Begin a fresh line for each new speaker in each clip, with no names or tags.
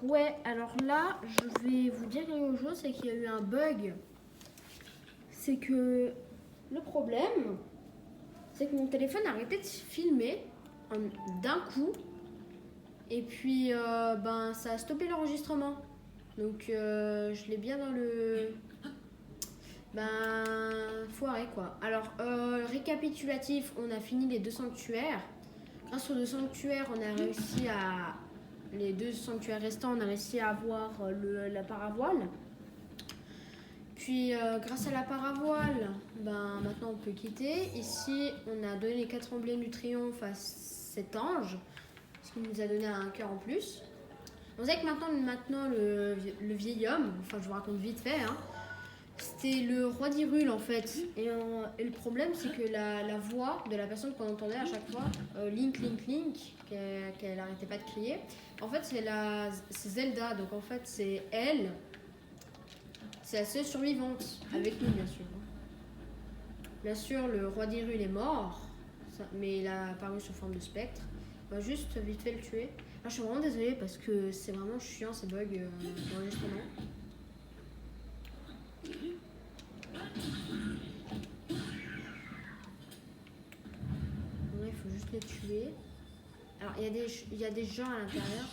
Ouais, alors là, je vais vous dire quelque chose, c'est qu'il y a eu un bug. C'est que le problème, c'est que mon téléphone a arrêté de filmer d'un coup. Et puis, ça a stoppé l'enregistrement. Donc, je l'ai bien dans le... foiré, quoi. Alors, récapitulatif, on a fini les 2 sanctuaires. Grâce aux 2 sanctuaires, on a réussi à... Les 2 sanctuaires restants, on a réussi à avoir la paravoile. Puis, grâce à la paravoile, maintenant on peut quitter. Ici, on a donné les 4 emblèmes du triomphe à cet ange, ce qui nous a donné un cœur en plus. On sait que maintenant le vieil homme, enfin je vous raconte vite fait, hein, c'était le roi d'Hyrule en fait. Et le problème, c'est que la voix de la personne qu'on entendait à chaque fois, Link, Link, Link, qu'elle arrêtait pas de crier, en fait c'est Zelda, donc en fait c'est elle, c'est la seule survivante, avec nous bien sûr. Bien sûr, le roi d'Hyrule est mort, mais il a apparu sous forme de spectre. On va juste vite fait le tuer. Je suis vraiment désolée parce que c'est vraiment chiant ces bugs d'enregistrement. Il faut juste les tuer. Alors, il y a des gens à l'intérieur.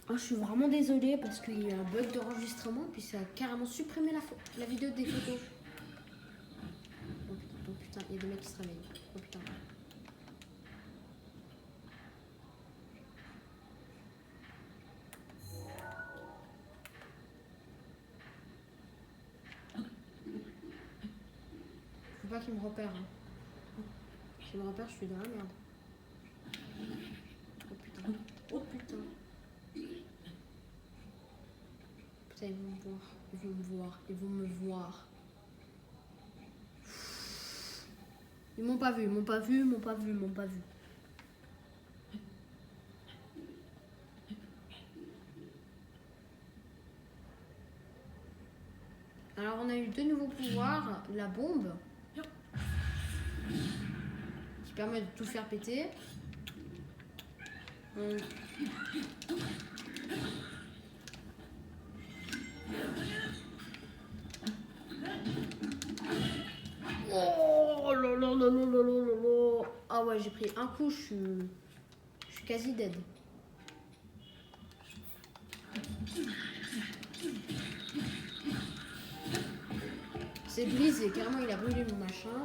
Je suis vraiment désolée parce qu'il y a eu un bug d'enregistrement, puis ça a carrément supprimé la vidéo des photos. Oh putain, il y a des mecs qui se réveillent. Oh putain. Faut pas qu'il me repère. Hein. S'il me repère, je suis dans la merde. Oh putain. Oh putain. Putain, ils vont me voir. Ils vont me voir. Ils vont me voir. Ils m'ont pas vu, ils m'ont pas vu, ils m'ont pas vu, ils m'ont pas vu. Alors on a eu 2 nouveaux pouvoirs, la bombe qui permet de tout faire péter. Oh là là là là là là là. Ah ouais, j'ai pris un coup, je suis quasi dead. C'est brisé, carrément il a brûlé mon machin.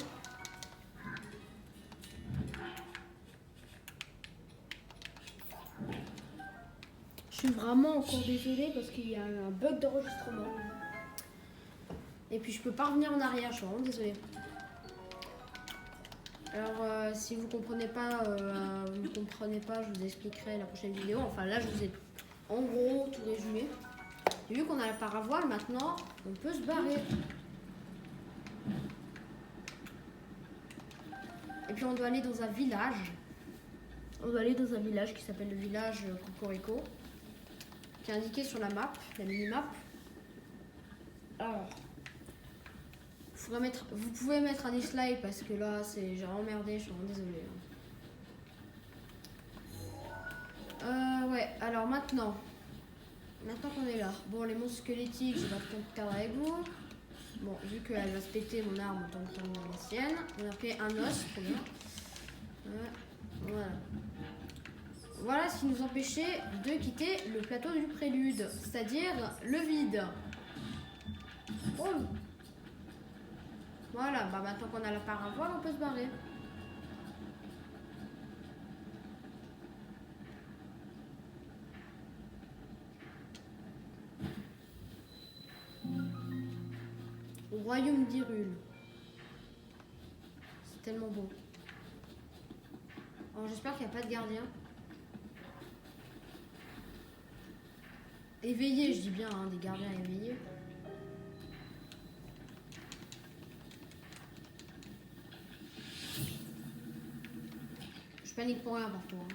Je suis vraiment encore désolée parce qu'il y a eu un bug d'enregistrement. Et puis je peux pas revenir en arrière, je suis vraiment désolée. Alors si vous comprenez pas, je vous expliquerai la prochaine vidéo. Enfin là je vous ai en gros tout résumé. Et vu qu'on a la paravoile maintenant, on peut se barrer. Et puis on doit aller dans un village. On doit aller dans un village qui s'appelle le village Cocorico, qui est indiqué sur la map, la mini-map. Alors, vous pouvez mettre un dislike parce que là, j'ai emmerdé, je suis vraiment désolée. Ouais, alors maintenant qu'on est là, bon, les monstres squelettiques, je vais pas trop perdre avec vous. Bon, vu qu'elle va se péter mon arme, autant que la sienne. On a fait un os, trop bien. Voilà. Voilà ce qui nous empêchait de quitter le plateau du prélude, c'est-à-dire le vide. Oh. Voilà, maintenant qu'on a la paravoile, on peut se barrer. Au royaume d'Hyrule. C'est tellement beau. Alors j'espère qu'il n'y a pas de gardien. Éveillés, je dis bien, hein, des gardiens éveillés. Je panique pour rien partout. Hein.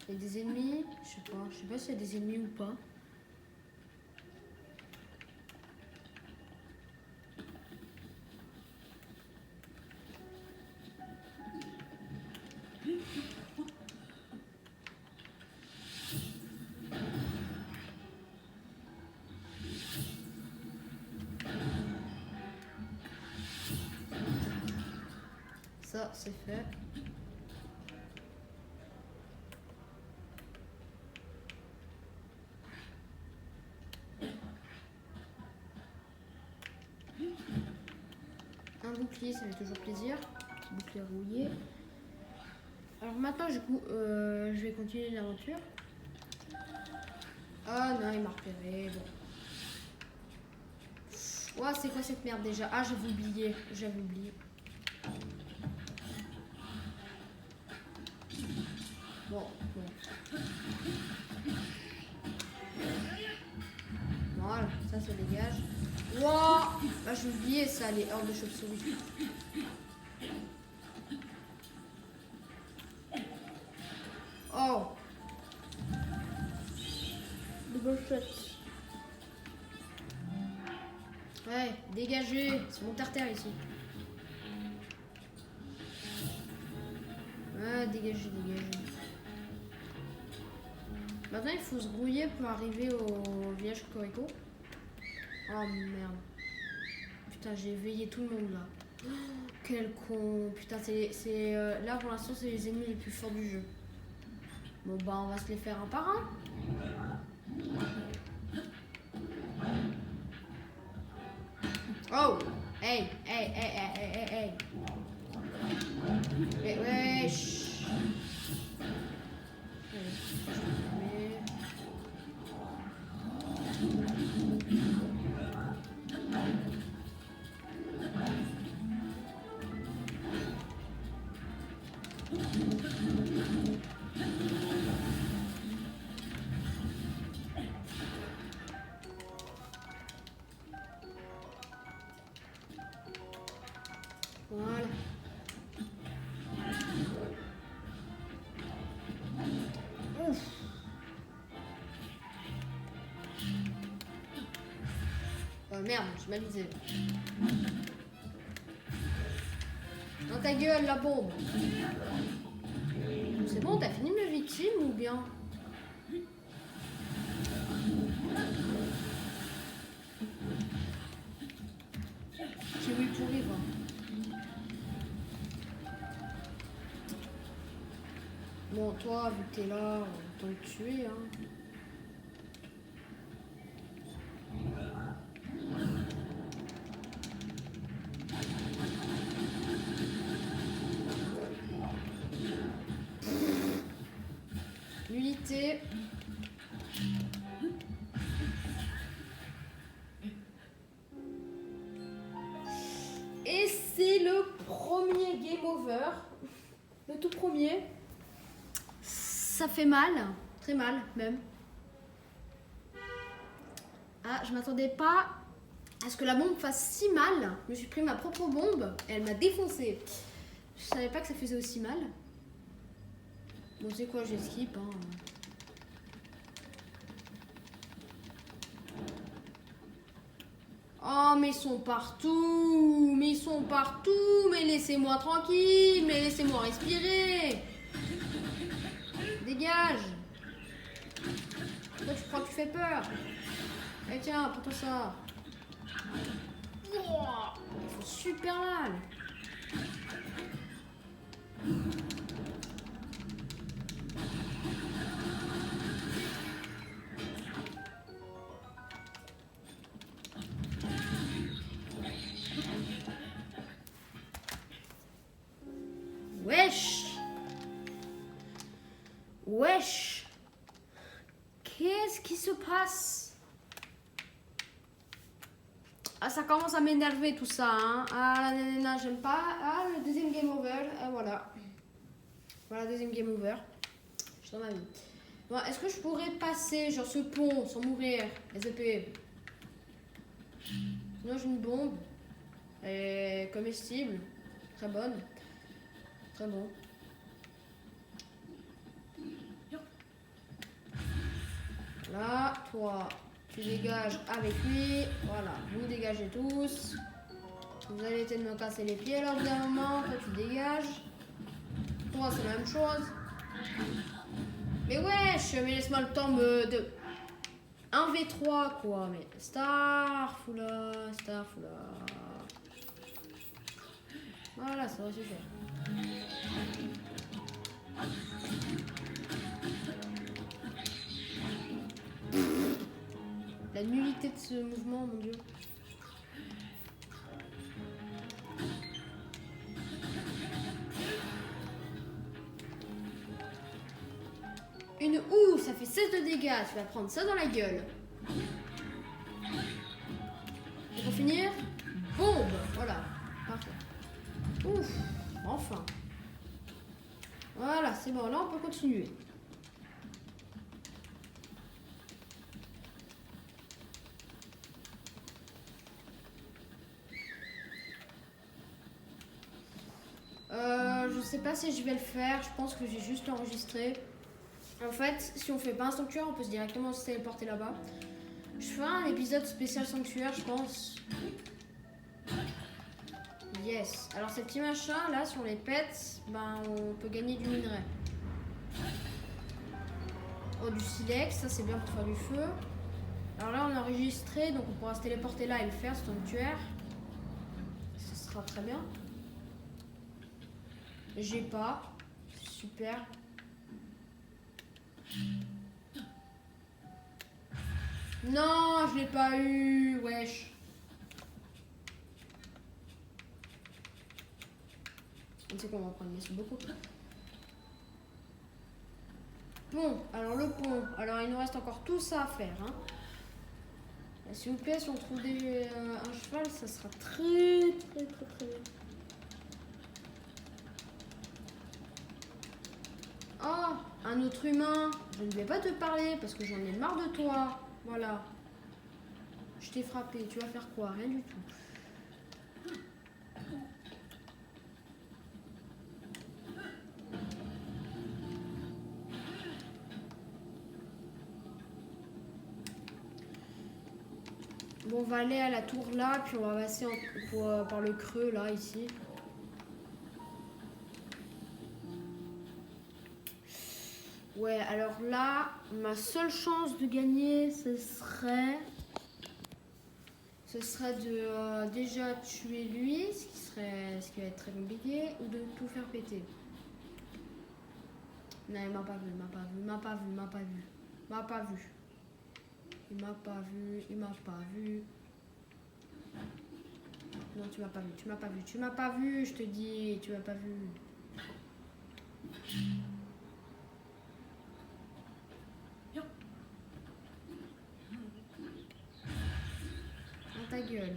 Il y a des ennemis, je sais pas s'il y a des ennemis ou pas. Ça, c'est fait. Un bouclier, ça fait toujours plaisir. Petit bouclier rouillé. Alors maintenant, je vais continuer l'aventure. Ah non, il m'a repéré. Bon. Ouais, c'est quoi cette merde déjà? Ah, j'avais oublié. J'avais oublié. Bon, bon. Voilà, ça dégage. Wouah! Ah, j'ai oublié ça, les hordes de chauves-souris. Oh! Double shot. Ouais, dégagez. C'est mon terre ici. Ouais, dégagez. Maintenant, il faut se grouiller pour arriver au village Cocorico. Oh merde. Putain, j'ai éveillé tout le monde là. Oh, quel con. Putain, là pour l'instant, c'est les ennemis les plus forts du jeu. Bon, bah, on va se les faire un par un. Oh! Hey! Wesh! Voilà. Ouf. Oh merde, je m'amusais. Dans ta gueule, la bombe. C'est bon, t'as fini de me victime ou bien? Kiwi pourri, va. Bon, toi, vu que t'es là, on peut te tuer, hein. L'unité. Et c'est le premier game over. Le tout premier. Ça fait mal, très mal même. Ah, je m'attendais pas à ce que la bombe fasse si mal. Je me suis pris ma propre bombe et elle m'a défoncé. Je savais pas que ça faisait aussi mal. Bon, c'est quoi, j'esquive, hein. Oh, mais ils sont partout. Mais laissez-moi tranquille. Mais laissez-moi respirer. Dégage. Toi, tu crois que tu fais peur? Eh tiens, prends-toi ça. Ils font super mal. Wesh. Qu'est-ce qui se passe? Ah, ça commence à m'énerver tout ça, hein. Ah, non, j'aime pas. Ah, le deuxième game over. Ah, voilà. Voilà, deuxième game over. Je suis dans ma vie. Bon, est-ce que je pourrais passer, genre, ce pont sans mourir? Les épées. Sinon, j'ai une bombe. Elle est comestible. Très bonne. Très bon. Là, toi, tu dégages avec lui. Voilà, vous dégagez tous. Vous allez essayer de me casser les pieds là au bout d'un moment. Toi, tu dégages. Toi, c'est la même chose. Mais wesh, mais laisse-moi le temps de 1v3 quoi. Mais Starfoula. Voilà, ça va suffire. La nullité de ce mouvement, mon dieu. Une ouh, ça fait 16 de dégâts. Tu vas prendre ça dans la gueule. Et pour finir, bombe. Voilà, parfait. Ouf, enfin. Voilà, c'est bon. Là, on peut continuer. Je sais pas si je vais le faire. Je pense que j'ai juste enregistré. En fait, si on fait pas un sanctuaire, on peut directement se téléporter là-bas. Je ferai un épisode spécial sanctuaire, je pense. Yes. Alors ces petits machins là, si on les pète, ben on peut gagner du minerai. Oh, du silex, ça c'est bien pour faire du feu. Alors là on a enregistré, donc on pourra se téléporter là et le faire, ce sanctuaire. Ce sera très bien. J'ai pas. Super. Non, je l'ai pas eu, wesh. On sait qu'on va prendre, mais c'est beaucoup. Bon, alors le pont. Alors il nous reste encore tout ça à faire. Hein. S'il vous plaît, si on trouve un cheval, ça sera très bien. Oh, un autre humain. Je ne vais pas te parler parce que j'en ai marre de toi. Voilà. Je t'ai frappé. Tu vas faire quoi? Rien du tout. Bon, on va aller à la tour là, puis on va passer par le creux là, ici. Ouais, alors là, ma seule chance de gagner, ce serait de déjà tuer lui, ce qui va être très compliqué, ou de tout faire péter. Non, il m'a pas vu. Il m'a pas vu. Non, tu m'as pas vu, je te dis, tu m'as pas vu. Dans ta gueule.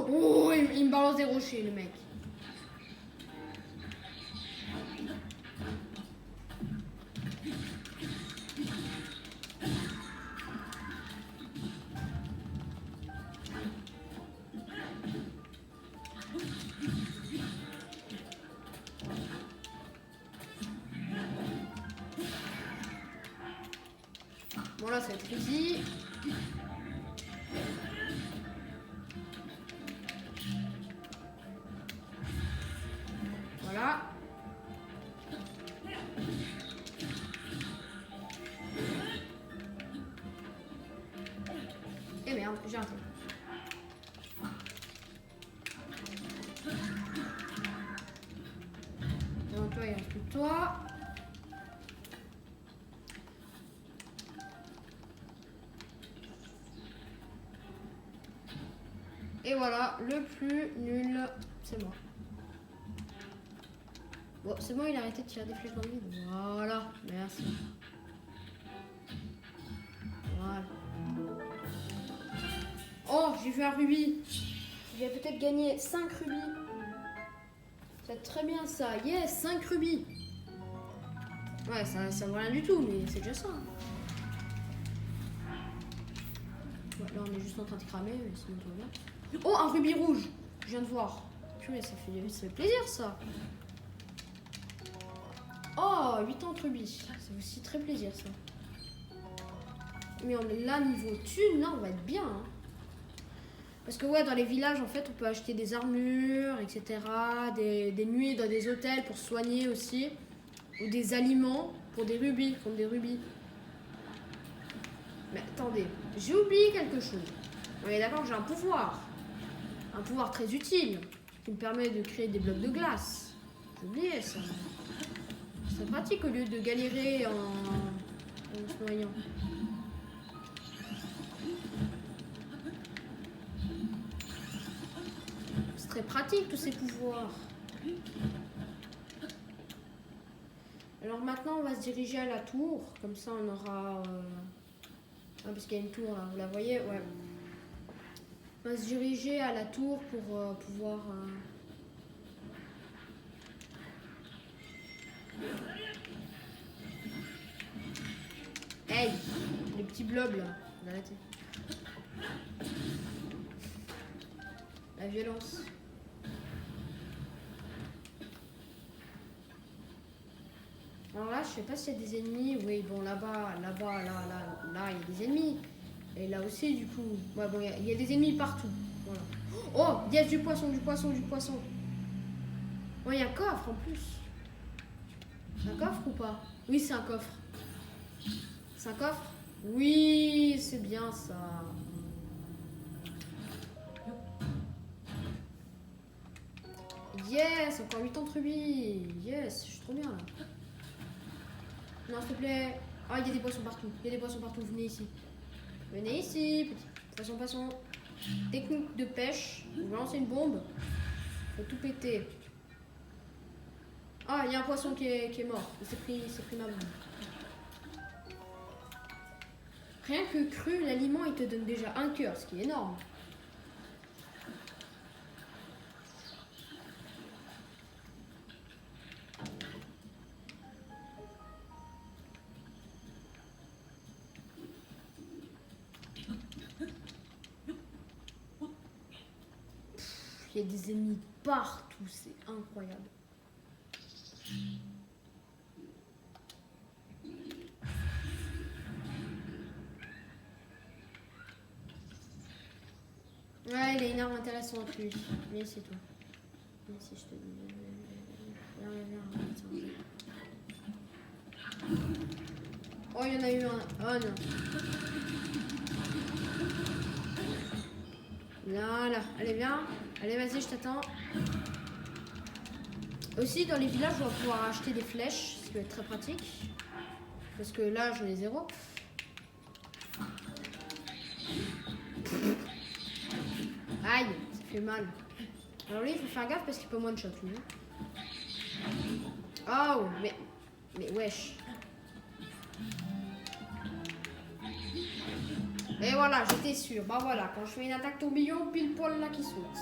Oh, il me balance des rochers, le mec. Bon, là, ça va être easy. Voilà. Et merde, j'ai raté. Devant toi, il reste plus que toi. Et voilà, le plus nul, c'est moi. Bon, c'est bon, il a arrêté de tirer des flèches dans le vide. Voilà, merci. Voilà. Oh, j'ai vu un rubis. Je vais peut-être gagner 5 rubis. C'est très bien ça. Yes, 5 rubis. Ouais, ça vaut rien du tout, mais c'est déjà ça. Ouais, là, on est juste en train de cramer, mais sinon tout va bien. Oh, un rubis rouge. Je viens de voir. Purée, ça fait plaisir ça. Oh, 80 rubis. C'est aussi très plaisir ça. Mais on est là niveau thune, là on va être bien. Hein. Parce que ouais, dans les villages, en fait, on peut acheter des armures, etc. Des nuits dans des hôtels pour soigner aussi. Ou des aliments pour des rubis, contre des rubis. Mais attendez, j'ai oublié quelque chose. On est d'accord que j'ai un pouvoir. Un pouvoir très utile. Qui me permet de créer des blocs de glace. J'ai oublié ça. C'est pratique au lieu de galérer en se noyant. C'est très pratique tous ces pouvoirs. Alors maintenant on va se diriger à la tour. Comme ça on aura... Ah, parce qu'il y a une tour là, vous la voyez? Ouais. On va se diriger à la tour pour pouvoir... Hey, les petits blobs là, arrêtez. La violence. Alors là, je sais pas s'il y a des ennemis. Oui, bon, là-bas, là, il y a des ennemis. Et là aussi, du coup. Ouais, bon, il y a des ennemis partout. Voilà. Oh, il y a du poisson, du poisson, du poisson. Oh, il y a un coffre en plus. C'est un coffre ou pas? Oui, c'est un coffre. C'est un coffre? Oui, c'est bien ça. Yes, encore 8 ans de rubis. Yes, je suis trop bien là. Non, s'il te plaît. Ah, il y a des poissons partout. Il y a des poissons partout. Venez ici. Venez ici, petit poisson. Technique de pêche. Vous lancez une bombe. Faut tout péter. Ah, il y a un poisson qui est mort. Il s'est pris ma bombe. Rien que cru, l'aliment, il te donne déjà un cœur, ce qui est énorme. Il y a des ennemis partout, c'est incroyable. Ouais, il a une arme intéressante lui. Viens ici toi. Viens ici, je te dis. Viens. Oh, il y en a eu un. Oh non. Voilà. Allez, viens. Allez, vas-y, je t'attends. Aussi, dans les villages, on va pouvoir acheter des flèches, ce qui va être très pratique. Parce que là, j'en ai 0. Aïe, ça fait mal. Alors lui, il faut faire gaffe parce qu'il peut one-shot, lui. Oh, mais wesh. Et voilà, j'étais sûre. Bah voilà, quand je fais une attaque tourbillon, pile poil là qui saute.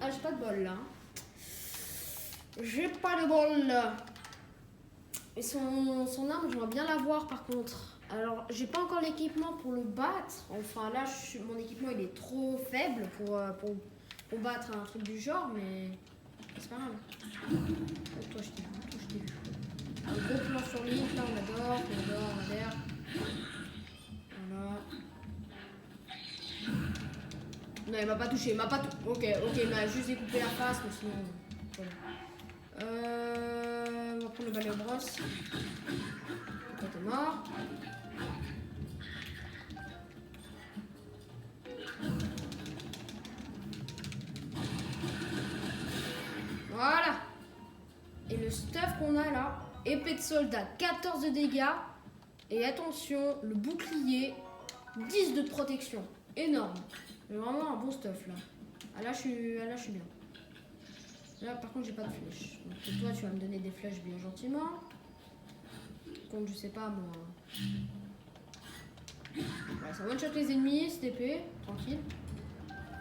Ah, j'ai pas de bol là. J'ai pas de bol là. Et son arme, j'aimerais bien l'avoir par contre. Alors, j'ai pas encore l'équipement pour le battre. Enfin, là, mon équipement, il est trop faible pour battre un truc du genre, mais c'est pas grave. Toi, je t'ai vu. Un gros plan sur l'île, là, on adore. Voilà. Non, il m'a pas touché, Ok, il m'a juste découpé la face, mais sinon... Voilà. On va prendre le balai aux brosses. Toi, t'es mort. Voilà. Et le stuff qu'on a là, épée de soldat, 14 de dégâts. Et attention, le bouclier, 10 de protection. Énorme. Mais vraiment un bon stuff là. Ah là, je suis bien. Là, par contre, j'ai pas de flèches. Donc, toi, tu vas me donner des flèches bien gentiment. Contre, je sais pas, moi. Voilà, ça one-shot les ennemis, cette épée. Tranquille.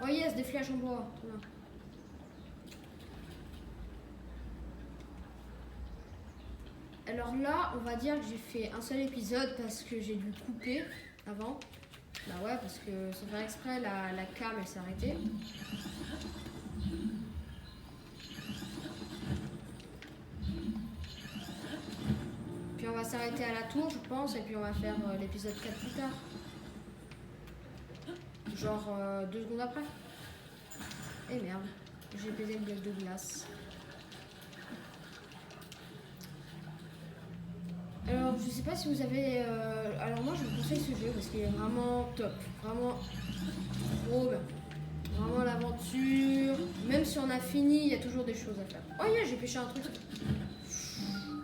Oh yes, des flèches en bois. Voilà. Alors là, on va dire que j'ai fait un seul épisode parce que j'ai dû couper avant. Bah ouais, parce que sans faire exprès, la cam elle s'est arrêtée. Puis on va s'arrêter à la tour, je pense, et puis on va faire l'épisode 4 plus tard. Genre 2 secondes après. Et merde, j'ai pété le bloc de glace. Alors, je sais pas si vous avez... Alors moi, je vous conseille ce jeu parce qu'il est vraiment top. Vraiment trop bien. Vraiment l'aventure. Même si on a fini, il y a toujours des choses à faire. Oh yeah, j'ai pêché un truc.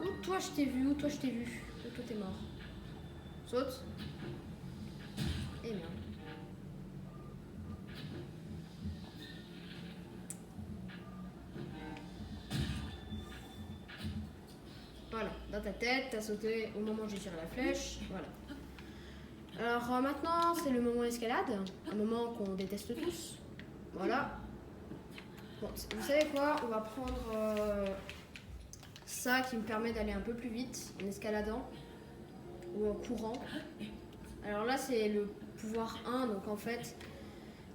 Où toi je t'ai vu, où toi je t'ai vu. Où toi t'es mort. Saute. Et merde. Voilà, dans ta tête, t'as sauté au moment où j'ai tiré la flèche. Voilà. Alors maintenant, c'est le moment escalade. Un moment qu'on déteste tous. Voilà. Bon, vous savez quoi? On va prendre ça qui me permet d'aller un peu plus vite en escaladant ou en courant. Alors là, c'est le pouvoir 1. Donc en fait,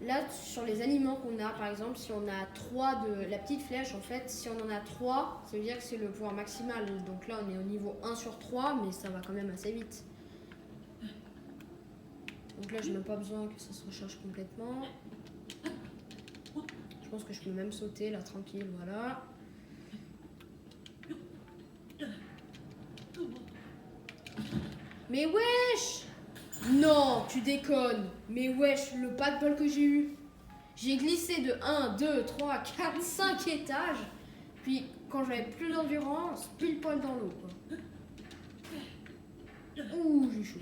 là, sur les aliments qu'on a, par exemple, si on a 3 de la petite flèche, en fait, si on en a 3, ça veut dire que c'est le pouvoir maximal. Donc là, on est au niveau 1 sur 3, mais ça va quand même assez vite. Donc là, j'ai même pas besoin que ça se recharge complètement. Je pense que je peux même sauter là, tranquille, voilà. Mais wesh! Non, tu déconnes. Mais wesh, le pas de bol que j'ai eu. J'ai glissé de 1, 2, 3, 4, 5 étages. Puis quand j'avais plus d'endurance, pile poil dans l'eau, quoi. Ouh, j'ai chaud.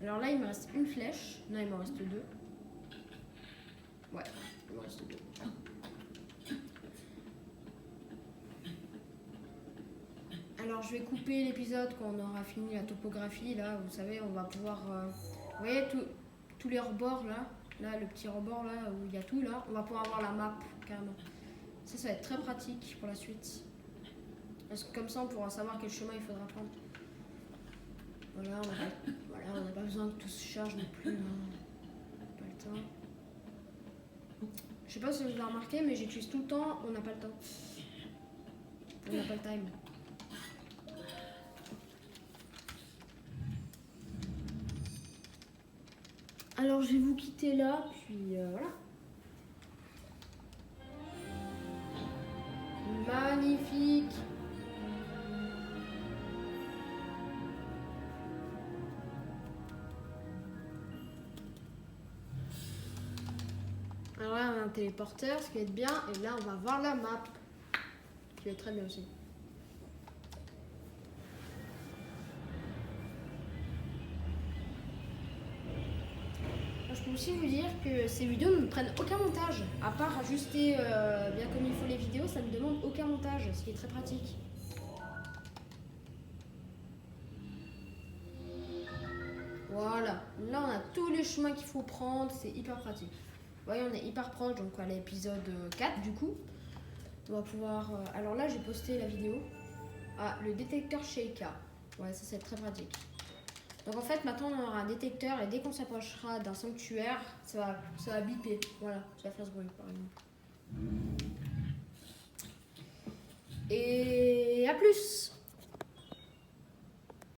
Alors là, il me reste une flèche. Non, il m'en reste 2. Ouais, il me reste 2. Alors je vais couper l'épisode quand on aura fini la topographie. Là, vous savez, on va pouvoir... vous voyez tous les rebords là, le petit rebord là où il y a tout là, on va pouvoir avoir la map carrément. Ça va être très pratique pour la suite. Parce que comme ça, on pourra savoir quel chemin il faudra prendre. Voilà, on n'a pas besoin que tout se charge non plus. Hein. Pas le temps. Je sais pas si vous avez remarqué, mais j'utilise tout le temps, on n'a pas le temps. On n'a pas le time. Alors je vais vous quitter là, puis voilà. Magnifique. Alors là on a un téléporteur, ce qui va être bien, et là on va voir la map. Qui va être très bien aussi. Je peux aussi vous dire que ces vidéos ne me prennent aucun montage. À part ajuster bien comme il faut les vidéos, ça ne me demande aucun montage, ce qui est très pratique. Voilà, là on a tous les chemins qu'il faut prendre, c'est hyper pratique. Vous voyez, on est hyper proche, donc à l'épisode 4 du coup. On va pouvoir... alors là j'ai posté la vidéo. Ah, le détecteur Sheikah. Ouais, ça c'est très pratique. Donc en fait, maintenant on aura un détecteur et dès qu'on s'approchera d'un sanctuaire, ça va biper. Voilà, ça va faire ce bruit par exemple. Et à plus!